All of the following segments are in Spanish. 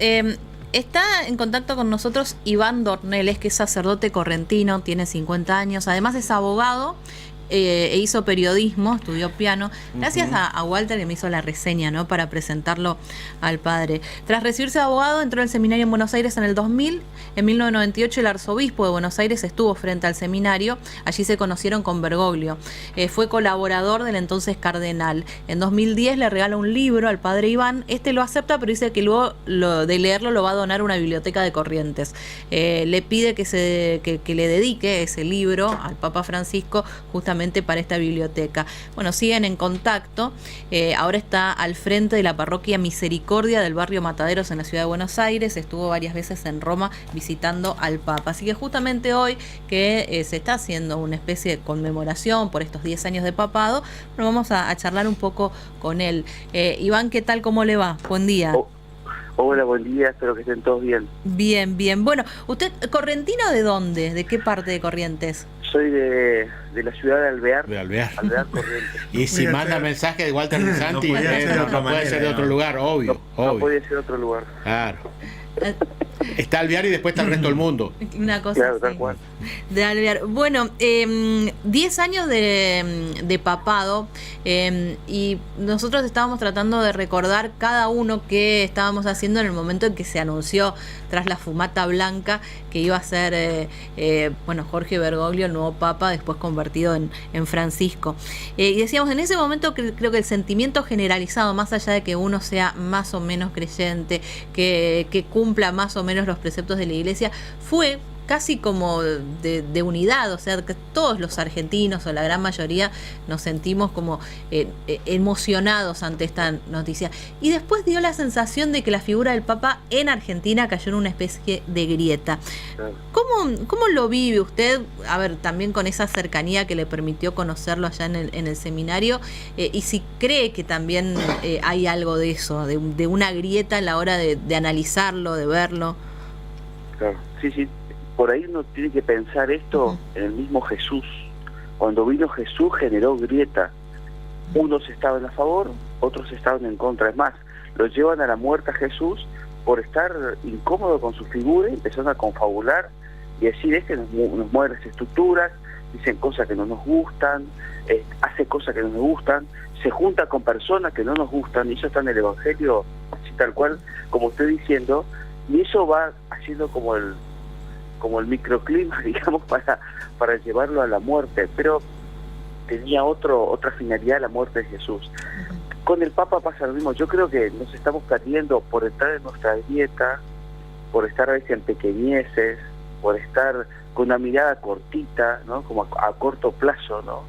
Está en contacto con nosotros Iván Dorneles, que es sacerdote correntino, tiene 50 años, además es abogado e hizo periodismo, estudió piano. Gracias a Walter, que me hizo la reseña, ¿no?, para presentarlo al padre. Tras recibirse de abogado, entró al seminario en Buenos Aires en el 2000. En 1998 el arzobispo de Buenos Aires estuvo frente al seminario. Allí se conocieron con Bergoglio. Fue colaborador del entonces cardenal. En 2010 le regala un libro al padre Iván. Este lo acepta, pero dice que luego de leerlo lo va a donar a una biblioteca de Corrientes. Le pide que le dedique ese libro al Papa Francisco, justamente para esta biblioteca. Bueno, siguen en contacto. Ahora está al frente de la parroquia Misericordia del barrio Mataderos en la ciudad de Buenos Aires. Estuvo varias veces en Roma visitando al Papa. Así que justamente hoy que se está haciendo una especie de conmemoración por estos 10 años de papado, bueno, vamos a charlar un poco con él. Iván, ¿qué tal? ¿Cómo le va? Buen día. Hola, buen día, espero que estén todos bien. Bien, bien. Bueno, ¿usted correntino de dónde? ¿De qué parte de Corrientes? Soy de la ciudad de Alvear. De Alvear. Alvear, Corrientes. Y si manda mensaje de Walter de Santi, no puede ser de otro lugar, obvio. No puede ser otro lugar. Claro. Está Alvear y después está el resto del mundo. Una cosa claro, así. tal cual. De Alvear. Bueno, 10 años de papado, y nosotros estábamos tratando de recordar cada uno qué estábamos haciendo en el momento en que se anunció, tras la fumata blanca, que iba a ser Jorge Bergoglio, el nuevo papa, después convertido en Francisco. Y decíamos, en ese momento creo que el sentimiento generalizado, más allá de que uno sea más o menos creyente, que cumpla más o menos los preceptos de la iglesia, fue casi como de unidad, o sea, que todos los argentinos o la gran mayoría nos sentimos como emocionados ante esta noticia. Y después dio la sensación de que la figura del Papa en Argentina cayó en una especie de grieta. ¿Cómo lo vive usted? A ver, también con esa cercanía que le permitió conocerlo allá en el seminario, y si cree que también hay algo de eso, de una grieta a la hora de analizarlo, de verlo. Claro, sí. Por ahí uno tiene que pensar esto en el mismo Jesús. Cuando vino Jesús generó grieta. Unos estaban a favor, otros estaban en contra. Es más, lo llevan a la muerte a Jesús por estar incómodo con su figura y empezaron a confabular y decir, nos mueve las estructuras, dicen cosas que no nos gustan, hace cosas que no nos gustan, se junta con personas que no nos gustan, y eso está en el Evangelio, así tal cual, como estoy diciendo, y eso va haciendo como el microclima, digamos, para llevarlo a la muerte, pero tenía otra finalidad la muerte de Jesús. Con el Papa pasa lo mismo. Yo creo que nos estamos perdiendo por entrar en nuestra dieta, por estar a veces en pequeñeces, por estar con una mirada cortita, ¿no?, como a corto plazo, ¿no?,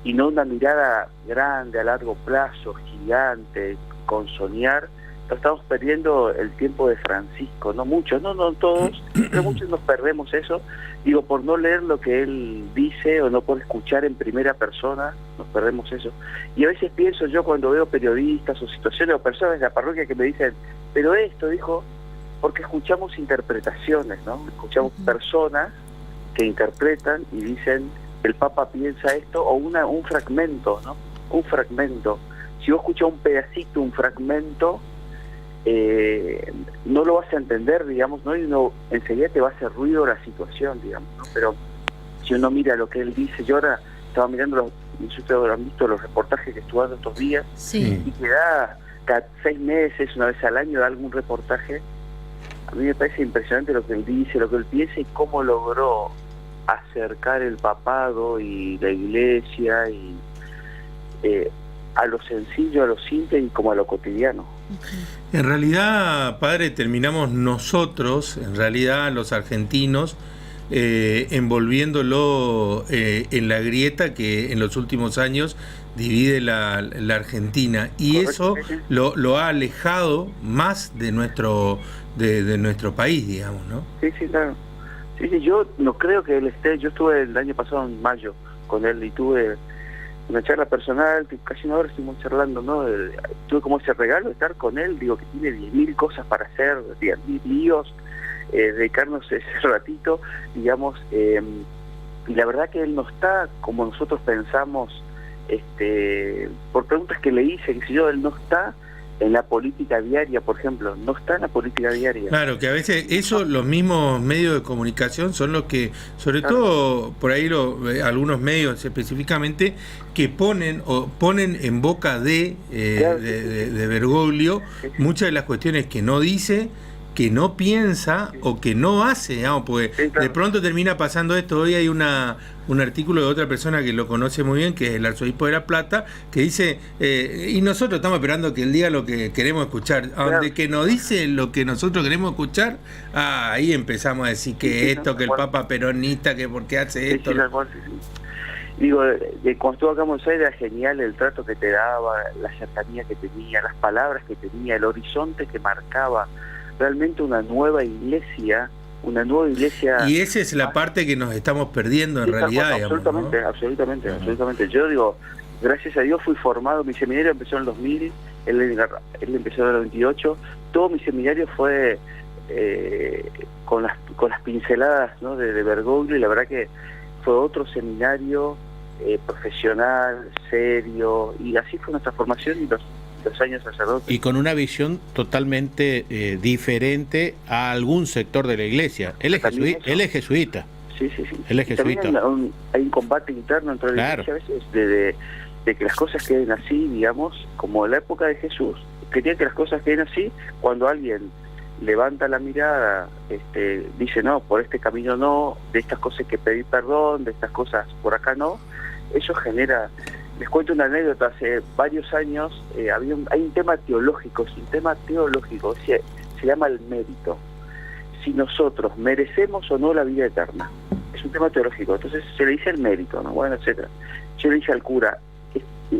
y no una mirada grande, a largo plazo, gigante, con soñar. Estamos perdiendo el tiempo de Francisco, no muchos, no todos, pero muchos nos perdemos eso, digo, por no leer lo que él dice o no por escuchar en primera persona, nos perdemos eso. Y a veces pienso yo cuando veo periodistas o situaciones o personas de la parroquia que me dicen, pero esto dijo, porque escuchamos interpretaciones, ¿no? Escuchamos personas que interpretan y dicen, el Papa piensa esto, o un fragmento, ¿no? Un fragmento. Si vos escuchás un pedacito, un fragmento, no lo vas a entender, digamos, ¿no? Y enseguida te va a hacer ruido la situación, digamos, ¿no? Pero si uno mira lo que él dice, yo ahora estaba mirando, ustedes habrán visto los reportajes que estuve dando estos días, sí, y que da cada 6 meses, una vez al año, da algún reportaje. A mí me parece impresionante lo que él dice, lo que él piensa y cómo logró acercar el papado y la iglesia y a lo sencillo, a lo simple y como a lo cotidiano. En realidad, padre, terminamos nosotros, en realidad los argentinos, envolviéndolo en la grieta que en los últimos años divide la Argentina, y eso lo ha alejado más de nuestro país, digamos, ¿no? Sí, claro. Sí, yo no creo que él esté. Yo estuve el año pasado en mayo con él y tuve una charla personal, que casi una hora estuvimos charlando, ¿no? Tuve como ese regalo de estar con él, digo, que tiene 10.000 cosas para hacer, 10.000 líos, dedicarnos ese ratito, digamos, y la verdad que él no está como nosotros pensamos, por preguntas que le hice, que si yo, él no está en la política diaria, por ejemplo, no está en la política diaria. Claro, que a veces eso, los mismos medios de comunicación son los que, sobre todo por ahí algunos medios específicamente, que ponen en boca de Bergoglio muchas de las cuestiones que no dice, que no piensa o que no hace, digamos, porque de pronto termina pasando esto. Hoy hay un artículo de otra persona que lo conoce muy bien, que es el arzobispo de La Plata, que dice, y nosotros estamos esperando que él diga lo que queremos escuchar, donde que nos dice lo que nosotros queremos escuchar, ahí empezamos a decir que esto, que el Papa peronista, que por qué hace esto. Digo, cuando estuve acá en Buenos Aires era genial el trato que te daba, la cercanía que tenía, las palabras que tenía, el horizonte que marcaba. Realmente una nueva iglesia. Y esa es la parte que nos estamos perdiendo en realidad. Absolutamente, digamos, ¿no? absolutamente. Yo digo, gracias a Dios fui formado, mi seminario empezó en el 2000, él empezó en el 98, todo mi seminario fue con las pinceladas, ¿no? de Bergoglio, y la verdad que fue otro seminario profesional, serio, y así fue nuestra formación y los años sacerdotes. Y con una visión totalmente diferente a algún sector de la iglesia. Él es jesuita. Sí. Él es jesuita. Hay un combate interno entre la iglesia a veces de que las cosas queden así, digamos, como en la época de Jesús. Quería que las cosas queden así. Cuando alguien levanta la mirada, dice no, por este camino no, de estas cosas hay que pedir perdón, de estas cosas por acá no, eso genera. Les cuento una anécdota. Hace varios años hay un tema teológico, se llama el mérito. Si nosotros merecemos o no la vida eterna. Es un tema teológico, entonces se le dice el mérito, ¿no? Bueno, etcétera. Yo le dije al cura,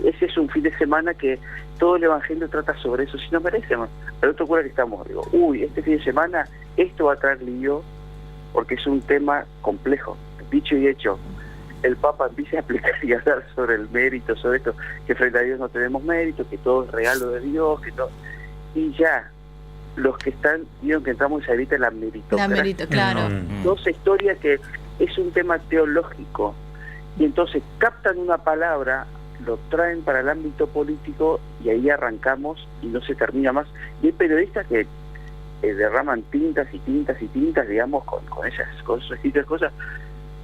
ese es un fin de semana que todo el evangelio trata sobre eso, si no merecemos. El otro cura que estamos, digo, este fin de semana esto va a traer lío, porque es un tema complejo, dicho y hecho. El Papa empieza a explicar y a hablar sobre el mérito, sobre esto, que frente a Dios no tenemos mérito, que todo es regalo de Dios, que todo. Y ya, los que vieron que entramos en esa grita la meritocracia. Claro. Toda esa historia que es un tema teológico, y entonces captan una palabra, lo traen para el ámbito político, y ahí arrancamos y no se termina más. Y hay periodistas que derraman tintas y tintas y tintas, digamos, con esas cosas.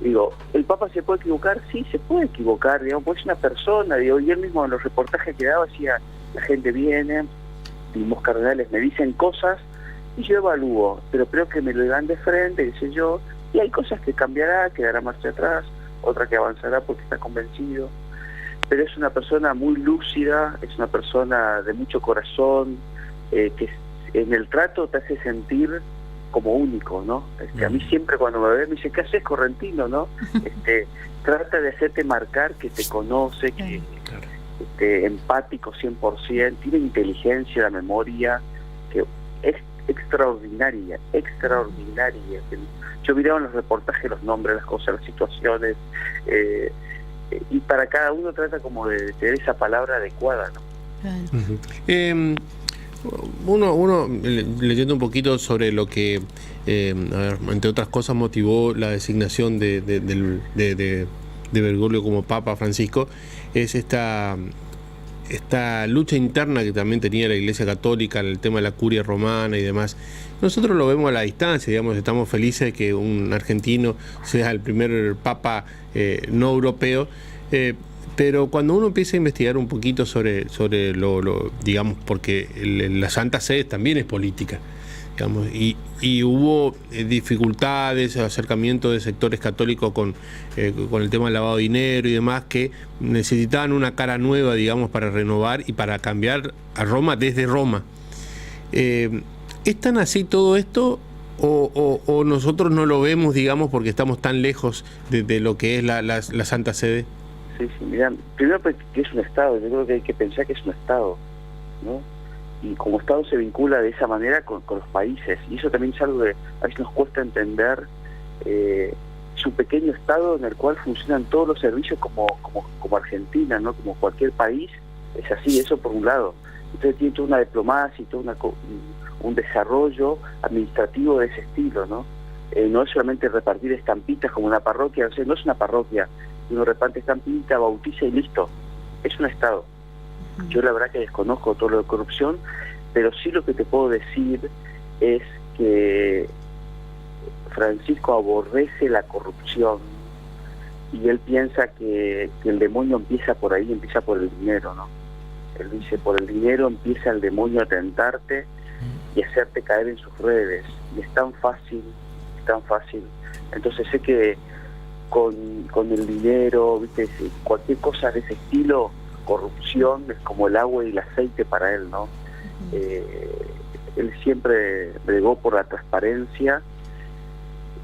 Digo, ¿el Papa se puede equivocar? Sí, se puede equivocar, digamos, porque es una persona, digo, y él mismo en los reportajes que daba decía, la gente viene, mismos cardenales me dicen cosas, y yo evalúo, pero creo que me lo dan de frente, qué sé yo, y hay cosas que cambiará, quedará marcha atrás, otra que avanzará porque está convencido, pero es una persona muy lúcida, es una persona de mucho corazón, que en el trato te hace sentir como único, ¿no? A mí siempre cuando me ve me dice, ¿qué haces, correntino, no? Trata de hacerte marcar que te conoce, que empático 100%, tiene inteligencia, la memoria, que es extraordinaria. Yo miraba en los reportajes los nombres, las cosas, las situaciones, y para cada uno trata como de tener esa palabra adecuada, ¿no? Uno leyendo un poquito sobre lo que, entre otras cosas, motivó la designación de Bergoglio como Papa Francisco, es esta lucha interna que también tenía la Iglesia Católica, el tema de la curia romana y demás. Nosotros lo vemos a la distancia, digamos, estamos felices de que un argentino sea el primer Papa no europeo, pero cuando uno empieza a investigar un poquito sobre lo digamos, porque la Santa Sede también es política, digamos, y hubo dificultades, acercamiento de sectores católicos con el tema del lavado de dinero y demás, que necesitaban una cara nueva, digamos, para renovar y para cambiar a Roma desde Roma. ¿Es tan así todo esto? ¿O nosotros no lo vemos, digamos, porque estamos tan lejos de lo que es la Santa Sede? Sí, mira, primero que es un Estado, yo creo que hay que pensar que es un Estado, ¿no? Y como Estado se vincula de esa manera con los países, y eso también es algo que a veces nos cuesta entender, su pequeño Estado en el cual funcionan todos los servicios como Argentina, ¿no? Como cualquier país, es así, eso por un lado. Entonces tiene toda una diplomacia y todo un desarrollo administrativo de ese estilo, ¿no? No es solamente repartir estampitas como una parroquia, o sea, no es una parroquia, uno reparte estampita, bautiza y listo. Es un Estado. Yo la verdad que desconozco todo lo de corrupción, pero sí lo que te puedo decir es que Francisco aborrece la corrupción y él piensa que el demonio empieza por ahí, empieza por el dinero, ¿no? Él dice, por el dinero empieza el demonio a tentarte y hacerte caer en sus redes, y es tan fácil. Entonces sé que con el dinero, ¿viste? Cualquier cosa de ese estilo, corrupción es como el agua y el aceite para él, ¿no? Él siempre bregó por la transparencia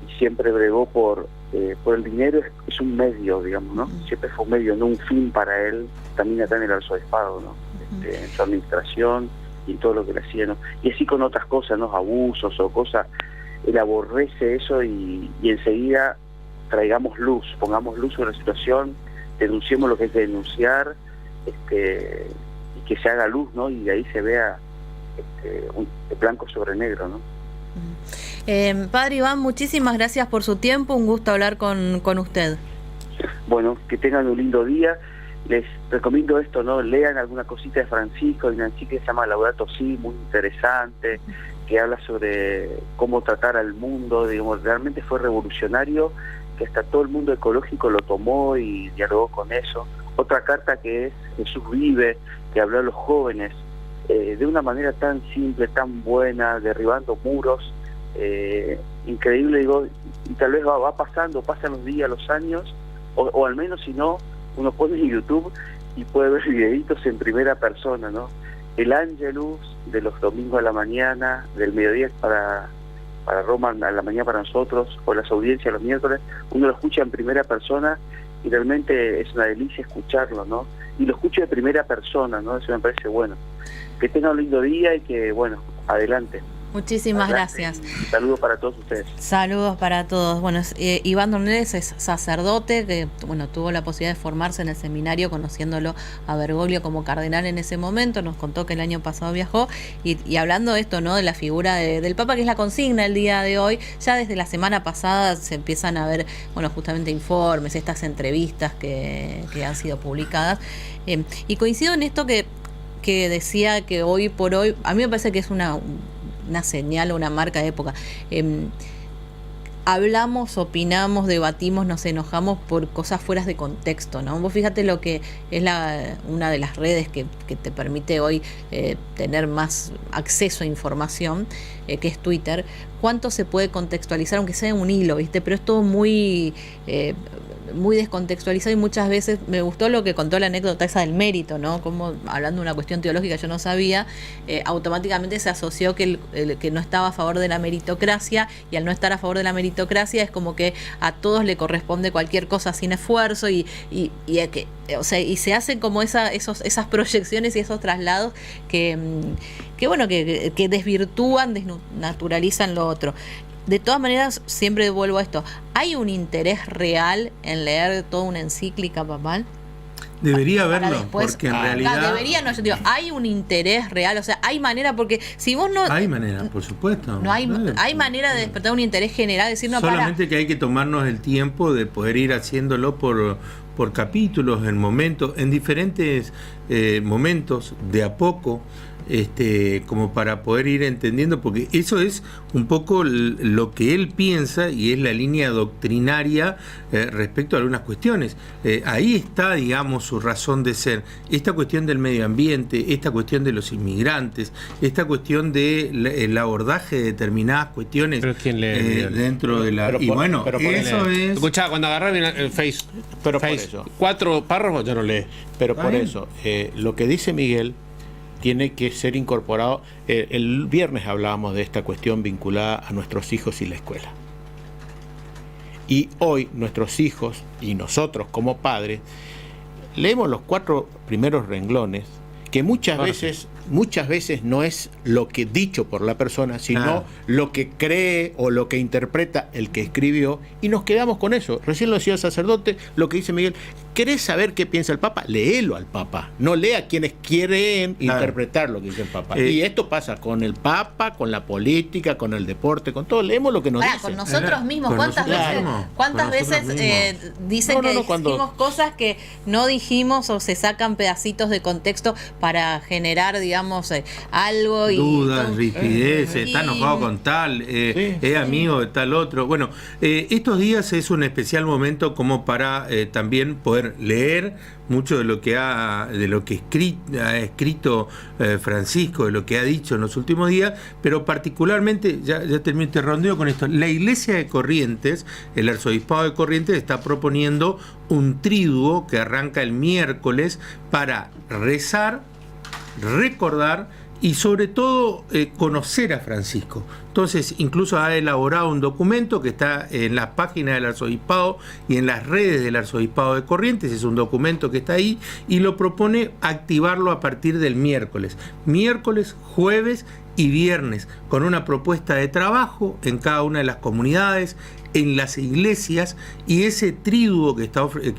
y siempre bregó por el dinero. Es un medio, digamos, ¿no? Siempre fue un medio, no un fin para él. También acá en el arzobispado, ¿no? En su administración y en todo lo que le hacía, ¿no? Y así con otras cosas, ¿no? Abusos o cosas. Él aborrece eso y enseguida traigamos luz, pongamos luz sobre la situación, denunciemos lo que hay que denunciar, y que se haga luz, ¿no? Y de ahí se vea blanco sobre negro, ¿no? Padre Iván, muchísimas gracias por su tiempo, un gusto hablar con usted. Bueno, que tengan un lindo día. Les recomiendo esto, ¿no? Lean alguna cosita de Francisco, de una chica que se llama Laudato Si, muy interesante, que habla sobre cómo tratar al mundo. Digamos, realmente fue revolucionario, que hasta todo el mundo ecológico lo tomó y dialogó con eso. Otra carta que es Jesús Vive, que habló a los jóvenes de una manera tan simple, tan buena, derribando muros, increíble, digo, y tal vez va pasando, pasan los días, los años, o al menos si no, uno pone en YouTube y puede ver videitos en primera persona, ¿no? El Ángelus de los domingos a la mañana, del mediodía para Roma a la mañana para nosotros, o las audiencias los miércoles, uno lo escucha en primera persona y realmente es una delicia escucharlo, ¿no? Y lo escucho de primera persona, ¿no? Eso me parece bueno. Que tengan un lindo día y que, bueno, adelante. Muchísimas gracias. Saludos para todos ustedes. Saludos para todos. Bueno, Iván Dornelles es sacerdote que, bueno, tuvo la posibilidad de formarse en el seminario conociéndolo a Bergoglio como cardenal en ese momento. Nos contó que el año pasado viajó y hablando de esto, ¿no? De la figura del Papa, que es la consigna el día de hoy. Ya desde la semana pasada se empiezan a ver, bueno, justamente informes, estas entrevistas que han sido publicadas. Y coincido en esto que decía que hoy por hoy, a mí me parece que es una señal o una marca de época. Hablamos, opinamos, debatimos, nos enojamos por cosas fuera de contexto, ¿no? Vos fíjate lo que es una de las redes que te permite hoy tener más acceso a información, que es Twitter. ¿Cuánto se puede contextualizar, aunque sea un hilo, ¿viste? Pero es todo muy descontextualizado, y muchas veces me gustó lo que contó la anécdota esa del mérito, ¿no? Como hablando de una cuestión teológica, yo no sabía, automáticamente se asoció que que no estaba a favor de la meritocracia, y al no estar a favor de la meritocracia es como que a todos le corresponde cualquier cosa sin esfuerzo, y se hacen como esas proyecciones y esos traslados que desvirtúan, desnaturalizan lo otro. De todas maneras, siempre vuelvo a esto. ¿Hay un interés real en leer toda una encíclica papal? Debería haberlo, porque en realidad... Yo digo, hay un interés real, o sea, hay manera, porque si vos no... Hay manera, por supuesto. No hay manera de despertar un interés general, decir, no, solamente que hay que tomarnos el tiempo de poder ir haciéndolo por capítulos, en diferentes momentos, de a poco, como para poder ir entendiendo, porque eso es un poco lo que él piensa y es la línea doctrinaria respecto a algunas cuestiones. Ahí está, digamos, su razón de ser. Esta cuestión del medio ambiente, esta cuestión de los inmigrantes, esta cuestión del abordaje de determinadas cuestiones dentro de la... Y bueno, eso es... Escuchá, cuando agarré el Face, pero por eso, 4 párrafos ya no lees. Pero por eso, lo que dice Miguel tiene que ser incorporado. El viernes hablábamos de esta cuestión vinculada a nuestros hijos y la escuela. Y hoy nuestros hijos y nosotros como padres leemos los 4 primeros renglones, que muchas veces muchas veces no es lo que dicho por la persona, sino lo que cree o lo que interpreta el que escribió, y nos quedamos con eso. Recién lo decía el sacerdote, lo que dice Miguel. ¿Querés saber qué piensa el Papa? Léelo al Papa, no lea quienes quieren interpretar lo que dice el Papa. Y esto pasa con el Papa, con la política, con el deporte, con todo. Leemos lo que nos dice. Con nosotros mismos. Con ¿Cuántas nosotros veces mismos. dicen que dijimos cosas que no dijimos, o se sacan pedacitos de contexto para generar, digamos, algo? Dudas, rispideces, está enojado con tal, es amigo de tal otro. Bueno, estos días es un especial momento como para también poder leer mucho de lo que ha escrito Francisco, de lo que ha dicho en los últimos días, pero particularmente, ya termino, te rondeo con esto, la Iglesia de Corrientes, el Arzobispado de Corrientes está proponiendo un triduo que arranca el miércoles para rezar, recordar y sobre todo conocer a Francisco. Entonces, incluso ha elaborado un documento que está en las páginas del Arzobispado y en las redes del Arzobispado de Corrientes. Es un documento que está ahí y lo propone activarlo a partir del miércoles, jueves y viernes, con una propuesta de trabajo en cada una de las comunidades, en las iglesias, y ese triduo que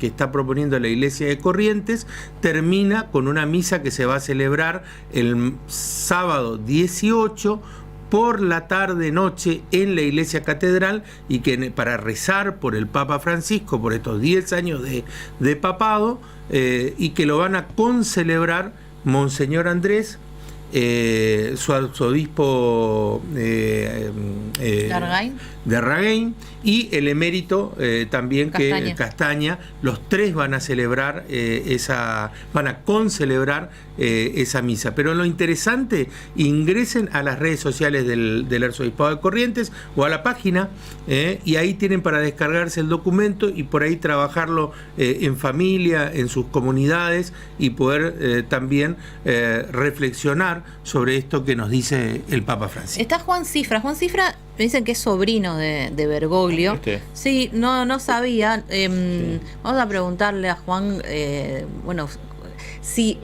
está proponiendo la Iglesia de Corrientes termina con una misa que se va a celebrar el sábado 18 por la tarde-noche en la Iglesia Catedral, y que para rezar por el Papa Francisco, por estos 10 años de papado, y que lo van a concelebrar Monseñor Andrés, su arzobispo de Argaín, y el emérito también Castaña. Los tres van a celebrar van a concelebrar esa misa. Pero lo interesante, ingresen a las redes sociales del Arzobispado de Corrientes o a la página, y ahí tienen para descargarse el documento y por ahí trabajarlo en familia, en sus comunidades, y poder también reflexionar sobre esto que nos dice el Papa Francisco. Está Juan Cifra. Juan Cifra me dicen que es sobrino de Bergoglio. Sí, no sabía. Vamos a preguntarle a Juan, si